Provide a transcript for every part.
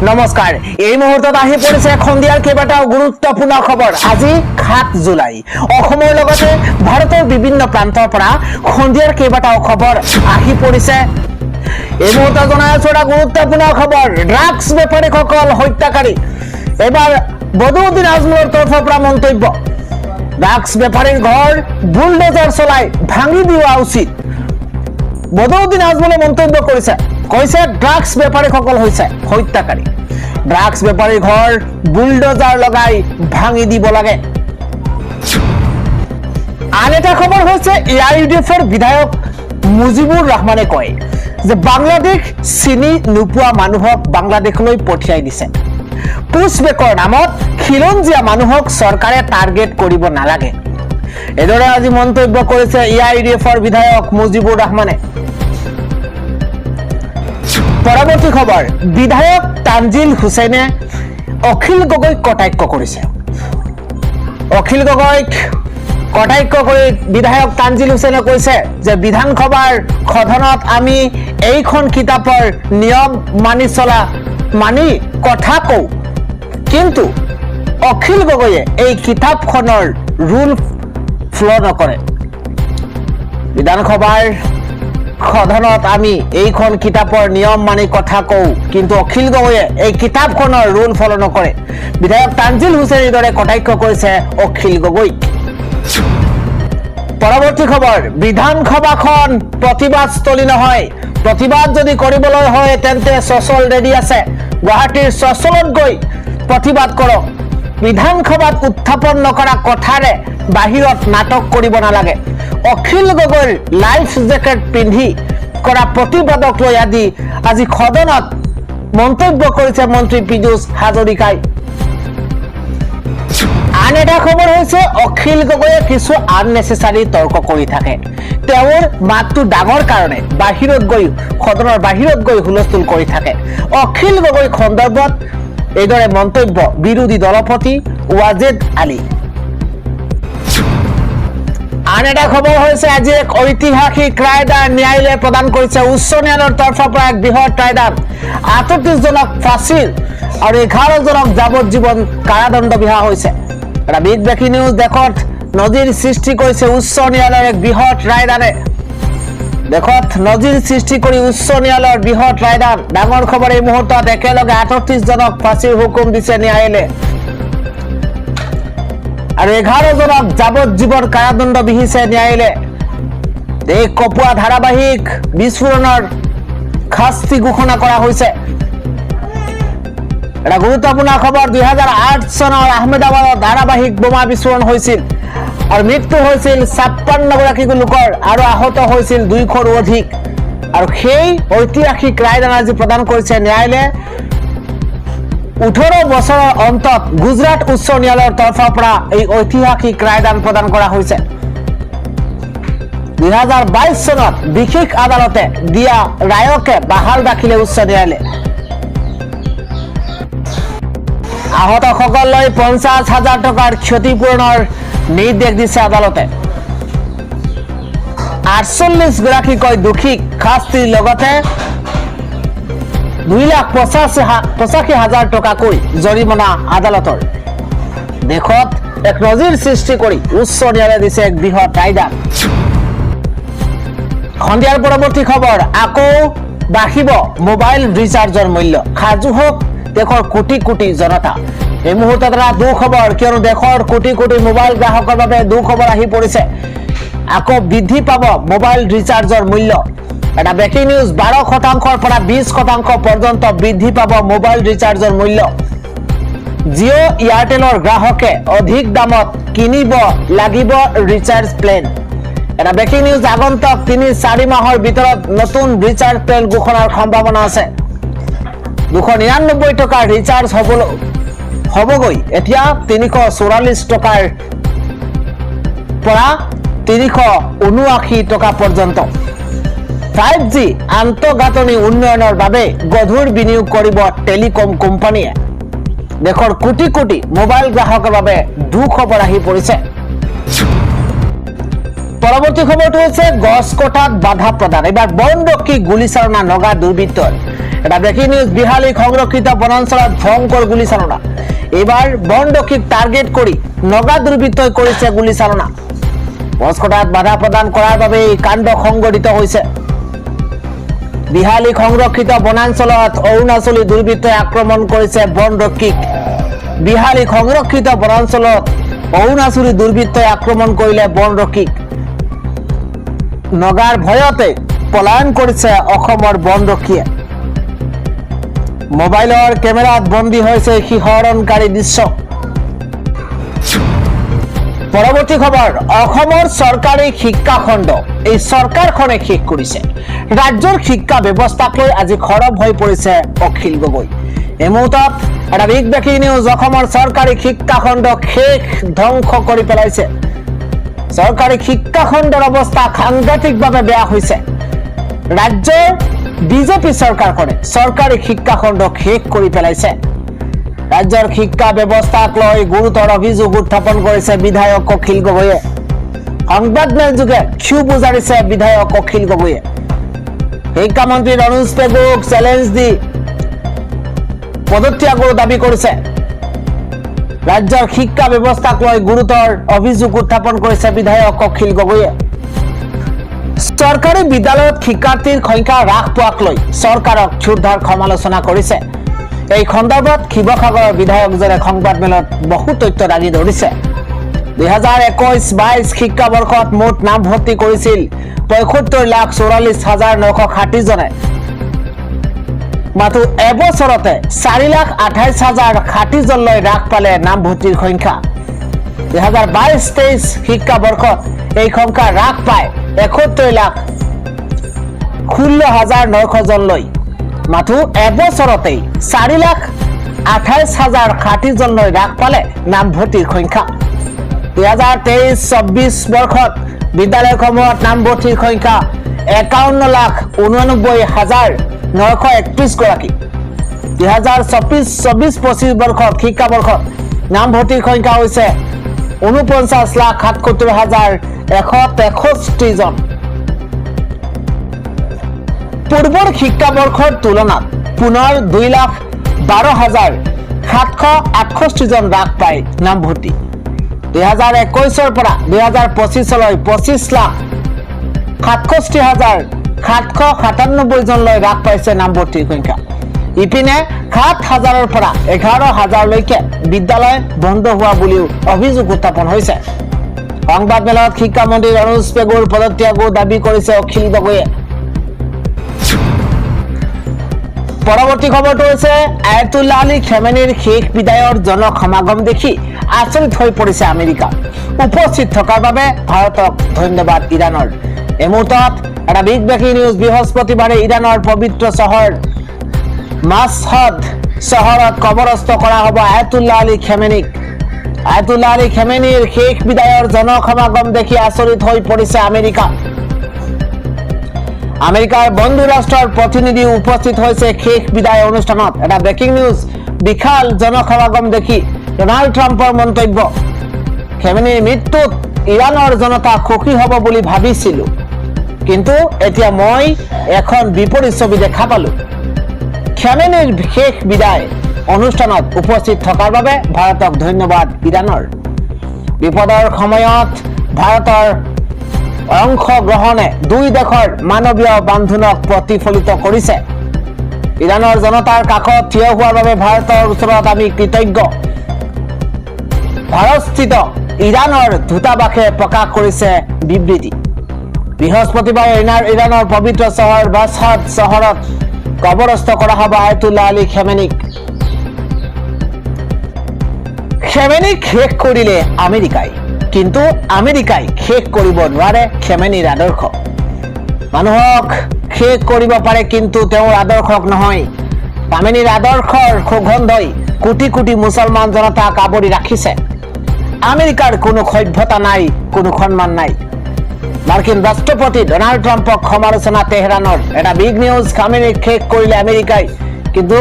নমস্কাৰ এই মুহূৰ্তত আহি পৰিছে খন্দিয়াৰ কেইবাটাও গুৰুত্বপূৰ্ণ খবৰ। আজি ৭ জুলাই অসমৰ লগতে ভাৰতৰ বিভিন্ন প্ৰান্তৰ পৰা খন্দিয়াৰ কেইবাটাও খবৰ আহি পৰিছে। এই মুহূৰ্তত জনাই আছো এটা গুৰুত্বপূৰ্ণ খবৰ। ড্ৰাগছ বেপাৰীসকল হত্যাকাৰী। এবাৰ বদৰুদ্দিন আজমলৰ তৰফৰ পৰা মন্তব্য। ড্ৰাগছ বেপাৰীৰ ঘৰ বুলডোজাৰ চলাই ভাঙি দিয়া উচিত। বদৰুদ্দিন আজমলে মন্তব্য কৰিছে, কৈছে ড্ৰাগছ বেপাৰীসকল হৈছে হত্যাকাৰী। ড্ৰাগছ বেপাৰীৰ ঘৰ বুলডোজাৰ লগাই ভাঙি দিব লাগে। আন এটা খবৰ হৈছে এআইইউডিএফৰ বিধায়ক মুজিবুৰ ৰহমানে কয় যে বাংলাদেশ চিনি নোপোৱা মানুহক বাংলাদেশলৈ পঠিয়াই দিছে। পুছবেকৰ নামত খিলঞ্জীয়া মানুহক চৰকাৰে টাৰ্গেট কৰিব নালাগে। এদৰে আজি মন্তব্য কৰিছে এআইইউডিএফৰ বিধায়ক মুজিবুৰ ৰহমানে। পৰৱৰ্তী খবৰ, বিধায়ক তানজিল হুছেইনে অখিল গগৈক কটাক্ষ কৰিছে। অখিল গগৈক কটাক্ষ কৰি বিধায়ক তানজিল হুছেইনে কৈছে যে বিধানসভাৰ সদনত আমি এইখন কিতাপৰ নিয়ম মানি কথা কওঁ, কিন্তু অখিল গগৈয়ে এই কিতাপখনৰ ৰুল ফলো নকৰে। বিধানসভাৰ সদনত আমি এইখন কিতাপৰ নিয়ম মানি কথা কওঁ, কিন্তু অখিল গগৈয়ে এই কিতাপখনৰ ৰুল ফলো নকৰে। বিধায়ক তানজিল হুছেইনৰ দৰে কটাক্ষ কৰিছে অখিল গগৈক। পৰৱৰ্তী খবৰ, বিধানসভাখন প্ৰতিবাদস্থলী নহয়। প্ৰতিবাদ যদি কৰিবলৈ হয় তেন্তে চচল ৰেডি আছে। গুৱাহাটীৰ চচলত গৈ প্ৰতিবাদ কৰক। বিধানসভাত উত্থাপন নকৰা কথাৰে বাহিৰত নাটক কৰিব নালাগে। অখিল গগৈৰ লাইফ জেকেট পিন্ধি কৰা প্ৰতিবাদক লৈ আজি সদনত মন্তব্য কৰিছে মন্ত্ৰী পীযুষ হাজৰিকাই। আন এটা খবৰ হৈছে অখিল গগৈয়ে কিছু আননেচেচাৰী তৰ্ক কৰি থাকে। তেওঁৰ মাতটো ডাঙৰ কাৰণে সদনৰ বাহিৰত গৈ হুলস্থুল কৰি থাকে। অখিল গগৈ সন্দৰ্ভত এইদৰে মন্তব্য বিৰোধী দলপতি ৱাজেদ আলী। আন এটা খবৰ হৈছে আজি এক ঐতিহাসিক ৰায়দান ন্যায়ালয়ে প্ৰদান কৰিছে। উচ্চ ন্যায়ালয়ৰ তৰফৰ পৰা এক বৃহৎ ৰায়দান। ৩৮ জনক ফাঁচীৰ আৰু 11 জনক যাৱজ্জীৱন কাৰাদণ্ড বিহা হৈছে। এটা বিগ ব্ৰেকিং নিউজ। দেশত নজিৰ সৃষ্টি কৰিছে উচ্চ ন্যায়ালয়ৰ এক বৃহৎ ৰায়দানে। দেশত নজিৰ সৃষ্টি কৰি উচ্চ ন্যায়ালয়ৰ বৃহৎ ৰায়দান। ডাঙৰ খবৰ এই মুহূৰ্তত একেলগে ৩৮ জনক ফাঁচীৰ হুকুম দিছে ন্যায়ালয়ে আৰু 11 জনক যাৱজ্জীৱন কাৰাদণ্ড বিহিছে ন্যায়ালয়ে। দেশ কঁপোৱা ধাৰাবাহিক বিস্ফোৰণৰ শাস্তি ঘোষণা কৰা হৈছে। এটা গুৰুত্বপূৰ্ণ খবৰ, 2008 চনৰ আহমেদাবাদত ধাৰাবাহিক বোমা বিস্ফোৰণ হৈছিল আৰু মৃত্যু হৈছিল ৫৬ গৰাকী লোকৰ আৰু আহত হৈছিল ২০০ৰো অধিক। আৰু সেই ঐতিহাসিক ৰায়দান আজি প্ৰদান কৰিছে ন্যায়ালয়ে। ১৮ বছৰৰ অন্তত গুজৰাট উচ্চ ন্যায়ালয়ৰ তৰফৰ পৰা এই ঐতিহাসিক ৰায়দান প্ৰদান কৰা হৈছে। ২০২২ চনত বিশেষ আদালতে দিয়া ৰায়কে বাহাল ৰাখিলে উচ্চ ন্যায়ালয়ে। আহতসকললৈ ৫০,০০০ টকাৰ ক্ষতিপূৰণৰ নিৰ্দেশ দিছে আদালতে। ৪৮ গৰাকীকৈ দোষীক শাস্তিৰ লগতে ২,৮৫,০০০ টকাকৈ জৰিমনা আদালতৰ। দেশত এক নজিৰ সৃষ্টি কৰি উচ্চ ন্যায়ালয়ে দিছে এক বৃহৎ ৰায়দান। সন্ধিয়াৰ পৰৱৰ্তী খবৰ, আকৌ বাঢ়িব মোবাইল ৰিচাৰ্জৰ মূল্য। সাজু হওক দেশৰ কোটি কোটি জনতা। এই মুহূৰ্তত এটা দুখবৰ, কিয়নো দেশৰ কোটি কোটি মোবাইল গ্ৰাহকৰ বাবে দুখবৰ আহি পৰিছে। আকৌ বৃদ্ধি পাব মোবাইল ৰিচাৰ্জৰ মূল্য। এটা ব্ৰেকিং নিউজ, ১২% পৰা ২০% পৰ্যন্ত বৃদ্ধি পাব মোবাইল ৰিচাৰ্জৰ মূল্য। জিঅ' এয়াৰটেলৰ গ্ৰাহকে অধিক দামত কিনিব লাগিব ৰিচাৰ্জ প্লেন। এটা ব্ৰেকিং নিউজ, আগন্তুক ৩-৪ মাহৰ ভিতৰত নতুন ৰিচাৰ্জ প্লেন ঘোষণাৰ সম্ভাৱনা আছে। ২৯৯ টকাৰ ৰিচাৰ্জ হ'বগৈ এতিয়া ৩৪৪ টকাৰ পৰা ৩৭৯ টকা পৰ্যন্ত। 5G আন্তঃগাঁথনি উন্নয়নৰ বাবে গধুৰ বিনিয়োগ কৰিব টেলিকম কোম্পানীয়ে। দেশৰ কোটি কোটি মোবাইল গ্ৰাহকৰ বাবে দুখবৰ আহি পৰিছে। পৰৱৰ্তী খবৰটো হৈছে গছ কটাত বাধা প্ৰদান। এবাৰ বনৰক্ষী গুলীচালনা নগা দুৰ্বৃত্তৰ। এটা ব্ৰেকিং নিউজ। বিহালী সংৰক্ষিত বনাঞ্চলত ভয়ঙ্কৰ গুলিচালনা। এবাৰ বনৰক্ষীক টাৰ্গেট কৰি নগা দুৰ্বৃত্তই কৰিছে গুলিচালনা। গছ কটাত বাধা প্ৰদান কৰাৰ বাবে এই কাণ্ড সংঘটিত হৈছে। বিহালী সংৰক্ষিত বনাঞ্চলত অৰুণাচলী দুৰ্বৃত্তই আক্ৰমণ কৰিছে বনৰক্ষীক। বিহালী সংৰক্ষিত বনাঞ্চলত অৰুণাচলী দুৰ্বৃত্তই আক্ৰমণ কৰিলে বনৰক্ষীক। নগাৰ ভয়তে পলায়ন কৰিছে অসমৰ বনৰক্ষীয়ে। মোবাইলৰ কেমেৰাত বন্দী হৈছে শিহৰণকাৰী দৃশ্য। পৰৱৰ্তী খবৰ, অসমৰ চৰকাৰী শিক্ষা খণ্ড এই চৰকাৰখনে শেষ কৰিছে। ৰাজ্যৰ শিক্ষা ব্যৱস্থাক লৈ আজি খৰব হৈ পৰিছে অখিল গগৈ। এই মুহূৰ্তত এটা বিগ ব্ৰেকিং নিউজ। অসমৰ চৰকাৰী শিক্ষা খণ্ড শেষ, ধ্বংস কৰি পেলাইছে। চৰকাৰী শিক্ষা খণ্ডৰ অৱস্থা সাংঘাতিকভাৱে বেয়া হৈছে। ৰাজ্যৰ বিজেপি চৰকাৰখনে চৰকাৰী শিক্ষা খণ্ডক শেষ কৰি পেলাইছে। ৰাজ্যৰ শিক্ষা ব্যৱস্থাক লৈ গুৰুতৰ অভিযোগ উত্থাপন কৰিছে বিধায়ক অখিল গগৈয়ে। সংবাদমেল যোগে ক্ষোভ উজাৰিছে বিধায়ক অখিল গগৈয়ে। শিক্ষামন্ত্ৰী ৰনোজ পেগুক চেলেঞ্জ দি পদত্যাগৰ দাবী কৰিছে। ৰাজ্যৰ শিক্ষা ব্যৱস্থাক লৈ গুৰুতৰ অভিযোগ উত্থাপন কৰিছে বিধায়ক অখিল গগৈয়ে। চৰকাৰী বিদ্যালয়ত শিক্ষাৰ্থীৰ সংখ্যা হ্ৰাস পোৱাক লৈ চৰকাৰক ক্ষুব্ধাৰ সমালোচনা কৰিছে। এই সন্দৰ্ভত শিৱসাগৰৰ বিধায়কজনে সংবাদমেলত বহু তথ্য দাঙি ধৰিছে। 2021-22 শিক্ষাবৰ্ষত মুঠ নামভৰ্তি কৰিছিল 75,44,960 জনে। মাত্ৰ এবছৰতে 4,28,060 জনলৈ হ্ৰাস পালে নামভৰ্তিৰ সংখ্যা। 2022-23 শিক্ষাবৰ্ষত এই সংখ্যা হ্ৰাস পায় 71,16,900 জনলৈ। মাত্ৰ এবছৰতেই 4,28,060 জনলৈ হ্ৰাস পালে নামভৰ্তিৰ সংখ্যা। 2023-24 বৰ্ষত বিদ্যালয়সমূহত নামভৰ্তিৰ সংখ্যা 51,89,931 গৰাকী। 2024-25 বৰ্ষত শিক্ষাবৰ্ষত নামভৰ্তিৰ সংখ্যা হৈছে 49,77,163 জন। পূৰ্বৰ শিক্ষাবৰ্ষৰ তুলনাত পুনৰ 2,12,768 জন হ্ৰাস পায় নামভৰ্তি। 2021 পৰা 2025 25,67,797 জনলৈ হ্ৰাস পাইছে নামভৰ্তিৰ সংখ্যা। ইপিনে 7,000 পৰা 11,000লৈকে বিদ্যালয় বন্ধ হোৱা বুলিও অভিযোগ উত্থাপন হৈছে। সংবাদমেলত শিক্ষামন্ত্ৰী ৰনোজ পেগুৰ পদত্যাগৰ দাবী কৰিছে অখিল গগৈয়ে। পৰৱৰ্তী খবৰটো হৈছে আয়াতুল্লাহ আলী খেমেনিৰ শেষ বিদায়ৰ জনসমাগম দেখি আচৰিত হৈ পৰিছে আমেৰিকা। উপস্থিত থকাৰ বাবে ভাৰতক ধন্যবাদ ইৰাণৰ। এই মুহূৰ্তত এটা বিগ ব্ৰেকিং নিউজ। বৃহস্পতিবাৰে ইৰাণৰ পবিত্ৰ চহৰ মাছহাদ চহৰত কবৰস্থ কৰা হ'ব আয়াতুল্লাহ আলী খেমেনিক। আয়াতুল্লাহ আলী খেমেনিৰ শেষ বিদায়ৰ জনসমাগম দেখি আচৰিত হৈ পৰিছে আমেৰিকা। আমেৰিকাৰ বন্ধু ৰাষ্ট্ৰৰ প্ৰতিনিধি উপস্থিত হৈছে শেষ বিদায় অনুষ্ঠানত। এটা ব্ৰেকিং নিউজ। বিশাল জনসমাগম দেখি ডোনাল্ড ট্ৰাম্পৰ মন্তব্য, খেমেনিৰ মৃত্যুত ইৰাণৰ জনতা সুখী হ'ব বুলি ভাবিছিলো, কিন্তু এতিয়া মই এখন বিপৰীত ছবি দেখা পালো। খেমেনিৰ শেষ বিদায় অনুষ্ঠানত উপস্থিত থকাৰ বাবে ভাৰতক ধন্যবাদ ইৰাণৰ। বিপদৰ সময়ত ভাৰতৰ অংশগ্ৰহণে দুই দেশৰ মানৱীয় বান্ধোনক প্ৰতিফলিত কৰিছে। ইৰাণৰ জনতাৰ কাষত থিয় হোৱাৰ বাবে ভাৰতৰ ওচৰত আমি কৃতজ্ঞ। ভাৰতস্থিত ইৰাণৰ দূতাবাসে প্ৰকাশ কৰিছে বিবৃতি। বৃহস্পতিবাৰে ইৰাণৰ পবিত্ৰ চহৰ মাছহাদ চহৰত কবৰস্থ কৰা হ'ব আয়াতুল্লাহ আলী খেমেনিক। খেমেনিক শেষ কৰিলে আমেৰিকাই, কিন্তু আমেৰিকাই শেষ কৰিব নোৱাৰে খেমেনিৰ আদৰ্শ। মানুহক শেষ কৰিব পাৰে, কিন্তু তেওঁৰ আদৰ্শক নহয়। খেমেনিৰ আদৰ্শৰ সুগন্ধই কোটি কোটি মুছলমান জনতাক আৱৰি ৰাখিছে। আমেৰিকাৰ কোনো সভ্যতা নাই, কোনো সন্মান নাই। মাৰ্কিন ৰাষ্ট্ৰপতি ডোনাল্ড ট্ৰাম্পক সমালোচনা তেহৰানৰ। এটা বিগ নিউজ। খেমেনিক শেষ কৰিলে আমেৰিকাই, কিন্তু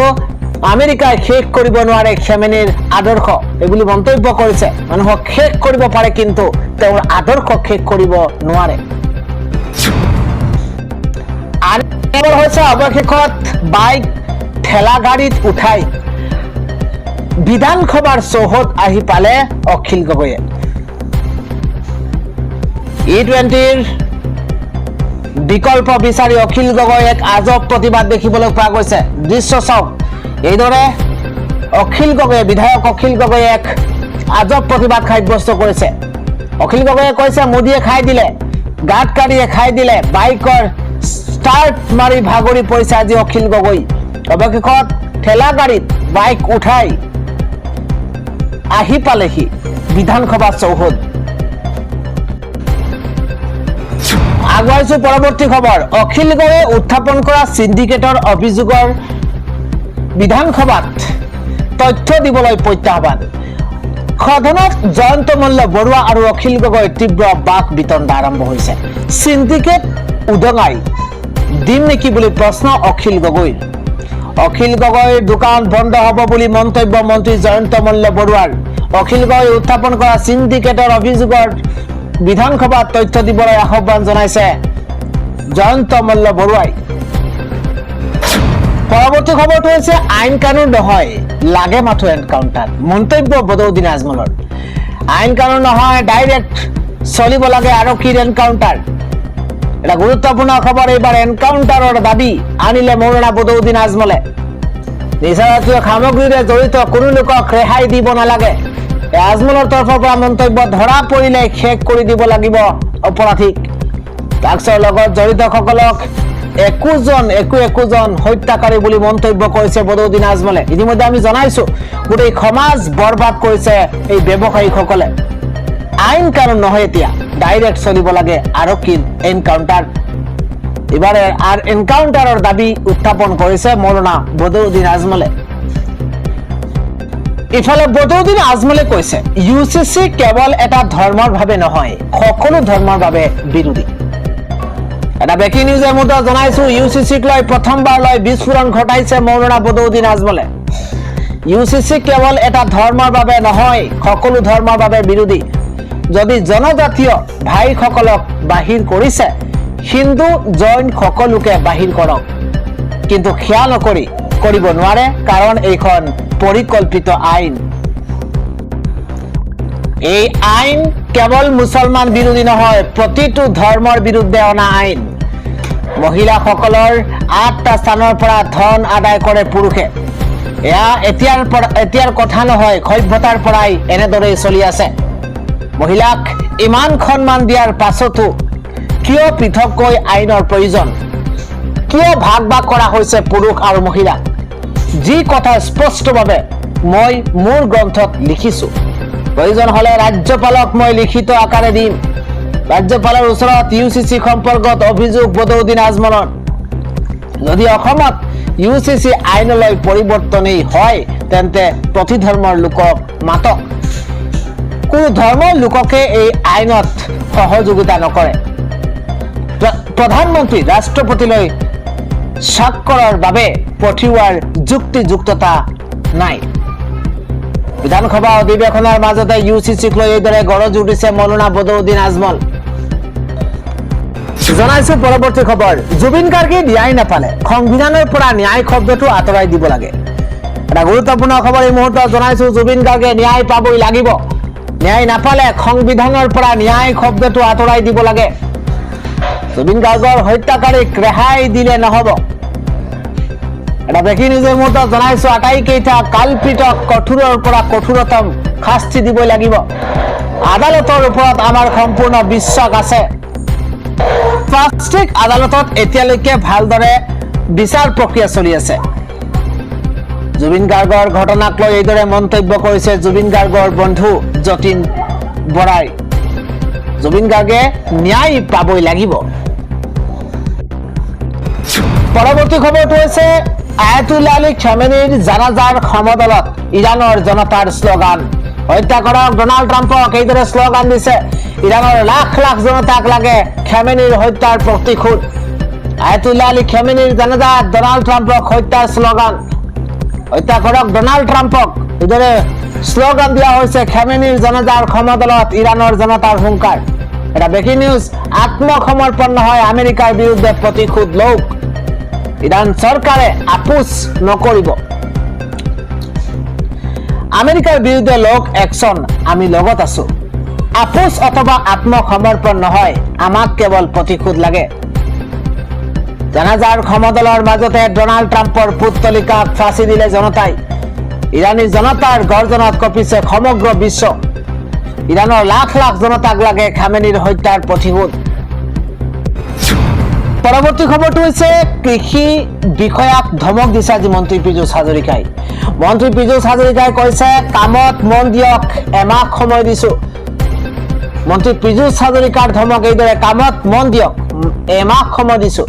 আমেৰিকাই শেষ কৰিব নোৱাৰে খেমেনিৰ আদৰ্শ, এইবুলি মন্তব্য কৰিছে। মানুহক শেষ কৰিব পাৰে, কিন্তু তেওঁৰ আদৰ্শক শেষ কৰিব নোৱাৰে। আৰু হৈছে অৱশেষত বাইক ঠেলা গাড়ীত উঠাই বিধানসভাৰ চৌহদ আহি পালে অখিল গগৈয়ে। E20ৰ বিকল্প বিচাৰি অখিল গগৈ এক আজব প্ৰতিবাদ দেখিবলৈ পোৱা গৈছে। দৃশ্য চাওক, এইদৰে বিধায়ক অখিল গগৈয়ে এক আজব প্ৰতিবাদ সাব্যস্ত কৰিছে। অখিল গগৈয়ে কৈছে মোদীয়ে খাই দিলে, গাডকাৰীয়ে খাই দিলে, বাইকৰ ষ্টাৰ্ট মাৰি ভাগৰি পৰিছে আজি অখিল গগৈ। অৱশেষত ঠেলা গাড়ীত বাইক উঠাই আহি পালেহি বিধানসভা চৌহদ। আগুৱাইছো পৰৱৰ্তী খবৰ। অখিল গগৈয়ে উত্থাপন কৰা সিন্ডিকেটৰ অভিযোগৰ বিধানসভাত তথ্য দিবলৈ প্ৰত্যাহ্বান। সদনত জয়ন্ত মল্ল বৰুৱা আৰু অখিল গগৈৰ তীব্ৰ বাক বিতণ্ডা আৰম্ভ হৈছে। সিন্ডিকেট উদঙাই দিম নেকি বুলি প্ৰশ্ন অখিল গগৈৰ। অখিল গগৈৰ দোকান বন্ধ হ'ব বুলি মন্তব্য মন্ত্ৰী জয়ন্ত মল্ল বৰুৱাৰ। অখিল গগৈ উত্থাপন কৰা সিন্ডিকেটৰ অভিযোগৰ বিধানসভাত তথ্য দিবলৈ আহ্বান জনাইছে জয়ন্ত মল্ল বৰুৱাই। পৰৱৰ্তী খবৰটো হৈছে আইন কানুন নহয়, লাগে মাথো এনকাউণ্টাৰ। মন্তব্য বদৰুদ্দিন আজমলৰ। আইন কানুন নহয়, ডাইৰেক্ট চলিব লাগে আৰক্ষীৰ এনকাউণ্টাৰ। এটা গুৰুত্বপূৰ্ণ খবৰ। এইবাৰ এনকাউণ্টাৰৰ দাবী আনিলে মৌলানা বদৰুদ্দিন আজমলে। নিচাজাতীয় সামগ্ৰীৰে জড়িত কোনো লোকক ৰেহাই দিব নালাগে। আজমলৰ তৰফৰ পৰা মন্তব্য, ধৰা পৰিলে শেষ কৰি দিব লাগিব অপৰাধীক। ড্ৰাগছৰ লগত জড়িতসকলক একোজন হত্যাকাৰী বুলি মন্তব্য কৰিছে বদৰুদ্দিন আজমলে। ইতিমধ্যে আমি জনাইছো গোটেই সমাজ বৰবাদ কৰিছে এই ব্যৱসায়ীসকলে। আইন কানুন নহয়, এতিয়া ডাইৰেক্ট চলিব লাগে আৰক্ষীৰ এনকাউণ্টাৰ। এবাৰে এনকাউণ্টাৰৰ দাবী উত্থাপন কৰিছে মৌলানা বদৰুদ্দিন আজমলে। ইফালে বদৰুদ্দিন আজমলে কৈছে UCC কেৱল এটা ধৰ্মৰ বাবে নহয়, সকলো ধৰ্মৰ বাবে বিৰোধী। এটা ব্ৰেকিং নিউজে মুদ্ৰা জনাইছো, UCCক লৈ প্ৰথমবাৰলৈ বিস্ফোৰণ ঘটাইছে মৌলানা বদৰুদ্দিন আজমলে। UCC কেৱল এটা ধৰ্মৰ বাবে নহয়, সকলো ধৰ্মৰ বাবে বিৰোধী। যদি জনজাতীয় ভাইসকলক বাহিৰ কৰিছে, হিন্দু জৈন সকলোকে বাহিৰ কৰক, কিন্তু সেয়া কৰিব নোৱাৰে, কাৰণ এইখন পৰিকল্পিত আইন। এই আইন কেৱল মুছলমান বিৰোধী নহয়, প্ৰতিটো ধৰ্মৰ বিৰুদ্ধে অনা আইন। মহিলাসকলৰ 8টা স্থানৰ পৰা ধন আদায় কৰে পুৰুষে। এয়া এতিয়াৰ কথা নহয়, সভ্যতাৰ পৰাই এনেদৰেই চলি আছে। মহিলাক ইমান সন্মান দিয়াৰ পাছতো কিয় পৃথককৈ আইনৰ প্ৰয়োজন? কিয় ভাগ কৰা হৈছে পুৰুষ আৰু মহিলাক? যি কথা স্পষ্টভাৱে মই মোৰ গ্ৰন্থত লিখিছো। প্ৰয়োজন হলে ৰাজ্যপালক মই লিখিত আকাৰে দিম। ৰাজ্যপালৰ ওচৰত UCC সম্পৰ্কত অভিযোগ বদৰুদ্দিন আজমলৰ। যদি অসমত UCC আইনলৈ পৰিৱৰ্তনেই হয়, তেন্তে প্ৰতি ধৰ্মৰ লোকক মাতক। কোনো ধৰ্মৰ লোককে এই আইনত সহযোগিতা নকৰে। প্ৰধানমন্ত্ৰী ৰাষ্ট্ৰপতিলৈ স্বাক্ষৰৰ বাবে পঠিওৱাৰ যুক্তিযুক্ততা নাই। বিধানসভা অধিৱেশনৰ মাজতে UCCক লৈ এইদৰে গৰজ উঠিছে মৌলানা বদৰুদ্দিন আজমল। জনাইছো পৰৱৰ্তী খবৰ। জুবিন গাৰ্গে ন্যায় নাপালে সংবিধানৰ পৰা ন্যায় শব্দটো আঁতৰাই দিব লাগে। এটা গুৰুত্বপূৰ্ণ খবৰ এই মুহূৰ্তত জনাইছো, জুবিন গাৰ্গে ন্যায় পাবই লাগিব। ন্যায় নাপালে সংবিধানৰ পৰা ন্যায় শব্দটো আঁতৰাই দিব লাগে। জুবিন গাৰ্গৰ হত্যাকাৰীক ৰেহাই দিলে নহব। এটা ব্ৰেকিং নিউজৰ মুহূৰ্তত জনাইছো, আটাইকেইটা কালপিতক কঠোৰৰ পৰা কঠোৰতম শাস্তি দিবই লাগিব। আদালতৰ ওপৰত আমাৰ সম্পূৰ্ণ বিশ্বাস আছে। ফাষ্ট ট্ৰেক আদালতত এতিয়ালৈকে ভালদৰে বিচাৰ প্ৰক্ৰিয়া চলি আছে। জুবিন গাৰ্গৰ ঘটনাক লৈ এইদৰে মন্তব্য কৰিছে জুবিন গাৰ্গৰ বন্ধু যতীন বৰাই। জুবিন গাৰ্গে ন্যায় পাবই লাগিব। পৰৱৰ্তী খবৰটো হৈছে আয়াতুল্লাহ আলী খামেনিৰ জানাজাৰ সমদলত ইৰাণৰ জনতাৰ শ্লোগান। হত্যা কৰক ডনাল্ড ট্ৰাম্পক, এইদৰে শ্লোগান দিছে। ইৰাণৰ লাখ লাখ জনতাক লাগে খামেনিৰ হত্যাৰ প্ৰতিশোধ। আয়াতুল্লাহ আলী খামেনিৰ জানাজাত ডনাল্ড ট্ৰাম্পক হত্যাৰ শ্লোগান। হত্যা কৰক ডনাল্ড ট্ৰাম্পক, এইদৰে শ্লোগান দিয়া হৈছে। খামেনিৰ জানাজাৰ সমদলত ইৰাণৰ জনতাৰ হুংকাৰ। এটা ব্ৰেকিং নিউজ, আত্মসমৰ্পণ নহয় আমেৰিকাৰ বিৰুদ্ধে প্ৰতিশোধ লওক। ইৰাণ চৰকাৰে আপোচ নকৰিব। আমেৰিকাৰ বিৰুদ্ধে লওক একশ্যন, আমি লগত আছো। আপোচ অথবা আত্মসমৰ্পণ নহয়, আমাক কেৱল প্ৰতিশোধ লাগে। জানাজাৰ সমদলৰ মাজতে ডনাল্ড ট্ৰাম্পৰ পুতলিকাক ফাঁচি দিলে জনতাই। ইৰাণী জনতাৰ গৰ্জনত কঁপিছে সমগ্ৰ বিশ্ব। ইৰাণৰ লাখ লাখ জনতাক লাগে খামেনিৰ হত্যাৰ প্ৰতিশোধ। পৰৱৰ্তী খবৰটো হৈছে কৃষি বিষয়াক ধমক দিছে আজি মন্ত্ৰী পীযুষ হাজৰিকাই। মন্ত্ৰী পীযুষ হাজৰিকাই কৈছে কামত মন দিয়ক, এমাহ সময় দিছো। মন্ত্ৰী পীযুষ হাজৰিকাৰ ধমক এইদৰে, কামত মন দিয়ক, এমাহ সময় দিছো।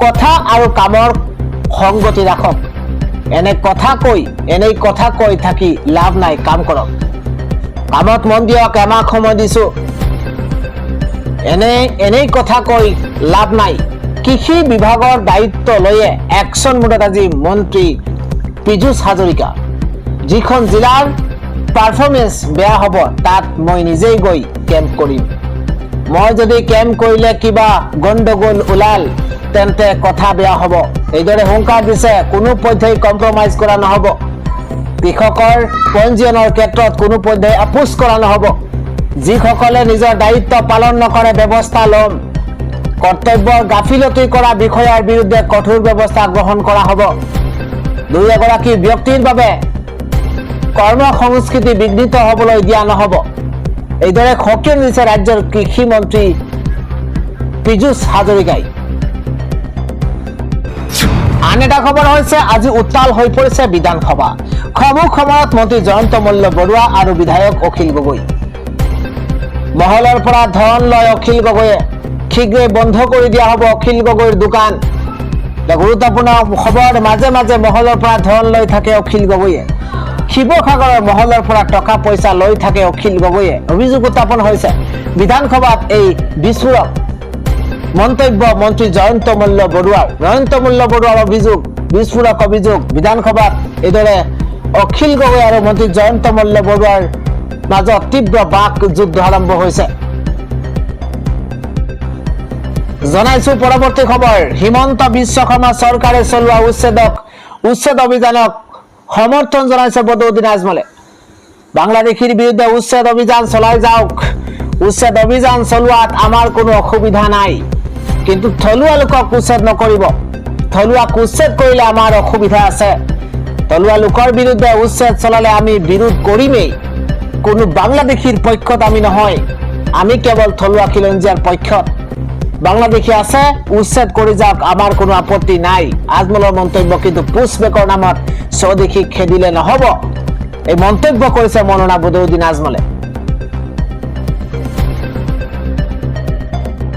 কথা আৰু কামৰ সংগতি ৰাখক। এনেই কথা কৈ থাকি লাভ নাই, কাম কৰক। কামত মন দিয়ক, এমাহ সময় দিছো। এনেই কথা কৈ লাভ নাই। কৃষি বিভাগৰ দায়িত্ব লৈয়ে একশ্যন মোডত আজি মন্ত্ৰী পীযুষ হাজৰিকা। যিখন জিলাৰ পাৰফৰ্মেন্স বেয়া হ'ব তাত মই নিজেই গৈ কেম্প কৰিম। মই যদি কেম্প কৰিলে কিবা গণ্ডগোল ওলাল তেন্তে কথা বেয়া হ'ব। এইদৰে হুংকাৰ দিছে, কোনো পধ্যেই কম্প্ৰমাইজ কৰা নহ'ব। কৃষকৰ পঞ্জীয়নৰ ক্ষেত্ৰত কোনো পধ্যেই আপোচ কৰা নহ'ব। যিসকলে নিজৰ দায়িত্ব পালন নকৰে ব্যৱস্থা ল'ম। কৰ্তব্যৰ গাফিলতি কৰা বিষয়াৰ বিৰুদ্ধে কঠোৰ ব্যৱস্থা গ্ৰহণ কৰা হ'ব। দুই এগৰাকী ব্যক্তিৰ বাবে কৰ্ম সংস্কৃতি বিঘ্নিত হ'বলৈ দিয়া নহ'ব। এইদৰে সকীয় দিছে ৰাজ্যৰ কৃষি মন্ত্ৰী পীযুষ হাজৰিকাই। আন এটা খবৰ হৈছে আজি উত্তাল হৈ পৰিছে বিধানসভা। সমুখ সময়ত মন্ত্ৰী জয়ন্ত মল্ল বৰুৱা আৰু বিধায়ক অখিল গগৈ। মহলৰ পৰা ধন লয় অখিল গগৈয়ে, শীঘ্ৰে বন্ধ কৰি দিয়া হ'ব অখিল গগৈৰ দোকান। গুৰুত্বপূৰ্ণ খবৰ, মাজে মাজে মহলৰ পৰা ধন লৈ থাকে অখিল গগৈয়ে। শিৱসাগৰৰ মহলৰ পৰা টকা পইচা লৈ থাকে অখিল গগৈয়ে। অভিযোগ উত্থাপন হৈছে বিধানসভাত এই বিস্ফোৰক মন্তব্য মন্ত্ৰী জয়ন্ত মল্ল বৰুৱাৰ অভিযোগ, বিস্ফোৰক অভিযোগ। বিধানসভাত এইদৰে অখিল গগৈ আৰু মন্ত্ৰী জয়ন্ত মল্ল বৰুৱাৰ মাজত তীব্ৰ বাক যুদ্ধ আৰম্ভ হৈছে। জনাইছো পৰৱৰ্তী খবৰ, হিমন্ত বিশ্ব শৰ্মা চৰকাৰে চলোৱা উচ্ছেদ অভিযানক সমৰ্থন জনাইছে বদৰুদ্দিন আজমলে। বাংলাদেশীৰ বিৰুদ্ধে উচ্ছেদ অভিযান চলাই যাওক। উচ্ছেদ অভিযান চলোৱাত আমাৰ কোনো অসুবিধা নাই, কিন্তু থলুৱা লোকক উচ্ছেদ নকৰিব। থলুৱাক উচ্ছেদ কৰিলে আমাৰ অসুবিধা আছে। থলুৱা লোকৰ বিৰুদ্ধে উচ্ছেদ চলালে আমি বিৰোধ কৰিমেই। কোনো বাংলাদেশীৰ পক্ষত আমি নহয়, আমি কেৱল থলুৱা খিলঞ্জীয়াৰ পক্ষত। বাংলাদেশী আছে, উচ্ছেদ কৰি যাওক, আমাৰ কোনো আপত্তি নাই। আজমলৰ মন্তব্য কিন্তু পুছবেকৰ নামত স্বদেশী খেদিলে নহ'ব, এই মন্তব্য কৰিছে মৌলানা বদৰুদ্দিন আজমলে।